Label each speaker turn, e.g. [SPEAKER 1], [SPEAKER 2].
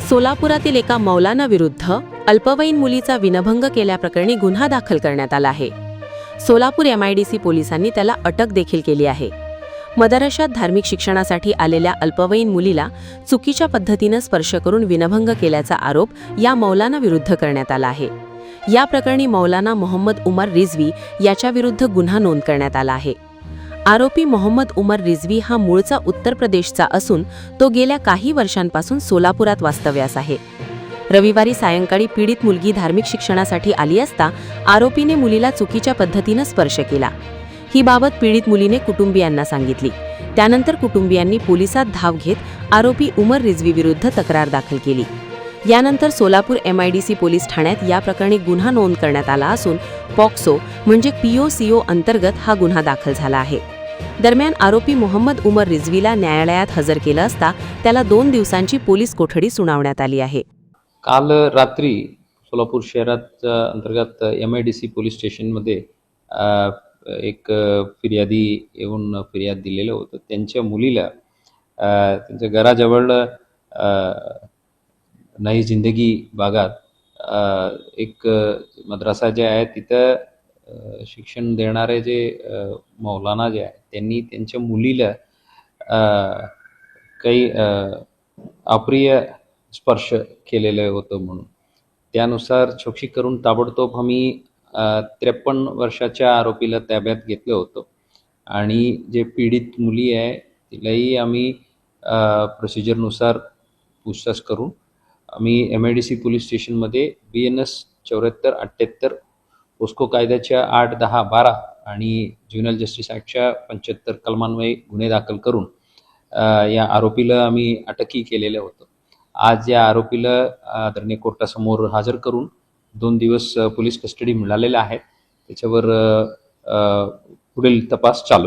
[SPEAKER 1] सोलापुरातील एका मौलाना विरुद्ध अल्पवयीन मुलीचा विनभंग केल्याप्रकरणी गुन्हा दाखल करण्यात आला आहे। सोलापूर MIDC पोलिसांनी त्याला अटक देखील केली आहे। मदरशात धार्मिक शिक्षणासाठी आलेल्या अल्पवयीन मुलीला चुकीच्या पद्धतीने स्पर्श करून विनभंग केल्याचा आरोप या मौलाना विरुद्ध करण्यात आला आहे। या प्रकरणी मौलाना मोहम्मद उमर रिझवी याच्या विरुद्ध गुन्हा नोंद करण्यात आला आहे। आरोपी मोहम्मद उमर रिझवी हा मूळचा उत्तर प्रदेशचा असून तो गेल्या काही वर्षांपासून सोलापुरात वास्तव्यास आहे। रविवारी सायंकाळी पीडित मुलगी धार्मिक शिक्षणासाठी आली असता आरोपीने मुलीला चुकीच्या पद्धतीने स्पर्श केला। ही बाबत पीडित मुलीने कुटुंबियांना सांगितली। त्यानंतर कुटुंबियांनी पोलिसात धाव घेत आरोपी उमर रिझवी विरुद्ध तक्रार दाखल केली। यानंतर सोलापूर MIDC पोलीस ठाण्यात या प्रकरणी गुन्हा नोंद करण्यात आला असून पॉक्सो म्हणजे POCO अंतर्गत हा गुन्हा दाखल झाला आहे। दरम्यान आरोपी मोहम्मद उमर रिझवीला न्यायालयात हजर केलं असता त्याला 2 दिवसांची पोलीस कोठडी सुनावण्यात आली आहे।
[SPEAKER 2] काल रात्री सोलापूर शहरात अंतर्गत MIDC पोलीस स्टेशनमध्ये एक फिर्यादी येऊन फिर्याद दिलेलं होतं। त्यांच्या मुलीला त्यांच्या घराजवळ नई जिंदगी भागात एक मद्रासा जे आहे तिथं शिक्षण देणारे जे मौलाना जे आहे त्यांनी त्यांच्या मुलीला काही अप्रिय स्पर्श केलेलं होतं म्हणून त्यानुसार चौकशी करून ताबडतोब आम्ही 53 वर्षाच्या आरोपीला ताब्यात घेतलं होतं आणि जे पीडित मुली आहे तिलाही आम्ही प्रोसिजरनुसार पूछताछ करून आम्ही MIDC पोलीस स्टेशनमध्ये BNS 7478 पोस्को कायद्याच्या 8, 10, 12 आणि ज्युव्हनाइल जस्टिस ॲक्टच्या 75 कलमान्वये गुन्हे दाखल करून या आरोपीला आम्ही अटकही केलेलं होतं। आज या आरोपीला आदरणीय कोर्टासमोर हजर करून 2 दिवस पोलीस कस्टडी मिळालेला आहे। त्याच्यावर पुढील तपास चालू